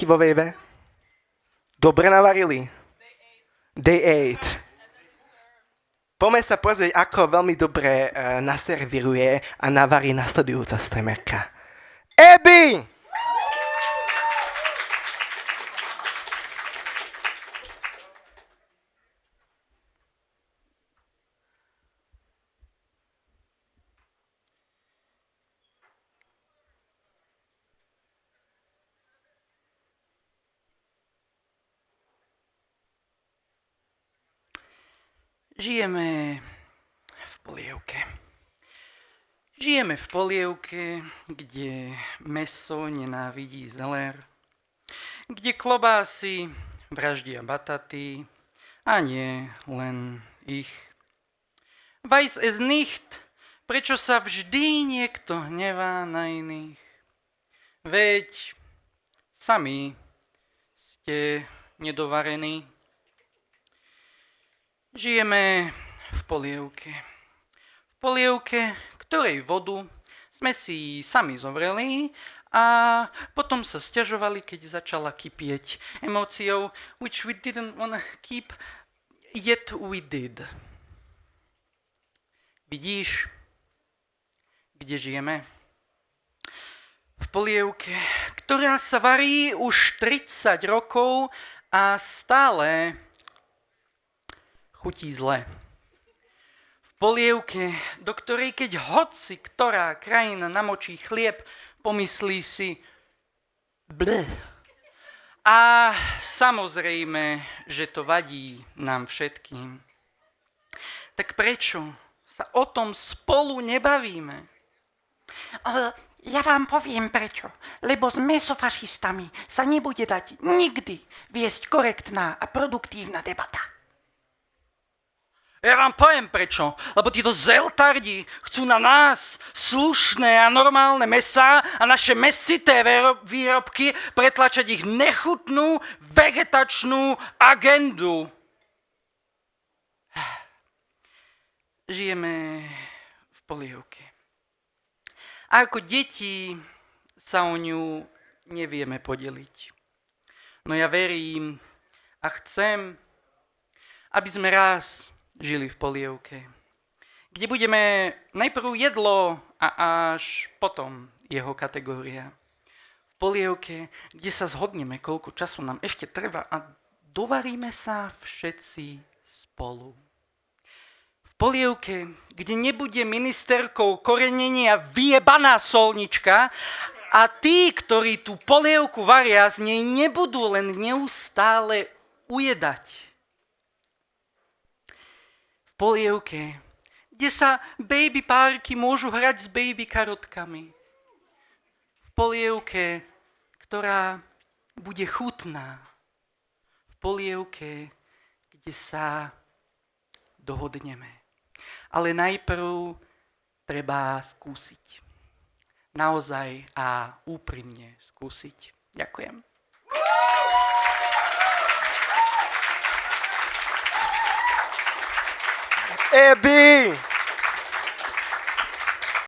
vo vejve? Dobre navarili? They ate. Poďme sa pozrieť, ako veľmi dobre naserviruje a navarí nasledujúca stremerka. Abby! Žijeme v polievke. Žijeme v polievke, kde mäso nenávidí zeler, kde klobásy vraždia bataty a nie len ich. Weiß es nicht, prečo sa vždy niekto hnevá na iných. Veď sami ste nedovarení. Žijeme v polievke. V polievke, ktorej vodu sme si sami zovreli a potom sa sťažovali, keď začala kypieť emóciou, which we didn't wanna keep, yet we did. Vidíš, kde žijeme? V polievke, ktorá sa varí už 30 rokov a stále chutí zle. V polievke, do ktorej keď hoci ktorá krajina namočí chlieb, pomyslí si bleh. A samozrejme, že to vadí nám všetkým. Tak prečo sa o tom spolu nebavíme? Ja vám poviem prečo. Lebo s mesofašistami sa nebude dať nikdy viesť korektná a produktívna debata. Ja vám poviem prečo, lebo títo zeltardi chcú na nás slušné a normálne mäsá a naše mäsité výrobky pretlačať ich nechutnú vegetačnú agendu. Žijeme v polievke. A ako deti sa o ňu nevieme podeliť. No ja verím a chcem, aby sme raz žili v polievke, kde budeme najprv jedlo a až potom jeho kategória. V polievke, kde sa zhodneme, koľko času nám ešte treba a dovaríme sa všetci spolu. V polievke, kde nebude ministerkou korenenia vyjebaná solnička a tí, ktorí tú polievku varia, z nej nebudú len neustále ujedať. V polievke, kde sa baby párky môžu hrať s baby karotkami. V polievke, ktorá bude chutná. V polievke, kde sa dohodneme. Ale najprv treba skúsiť. Naozaj a úprimne skúsiť. Ďakujem. Abby!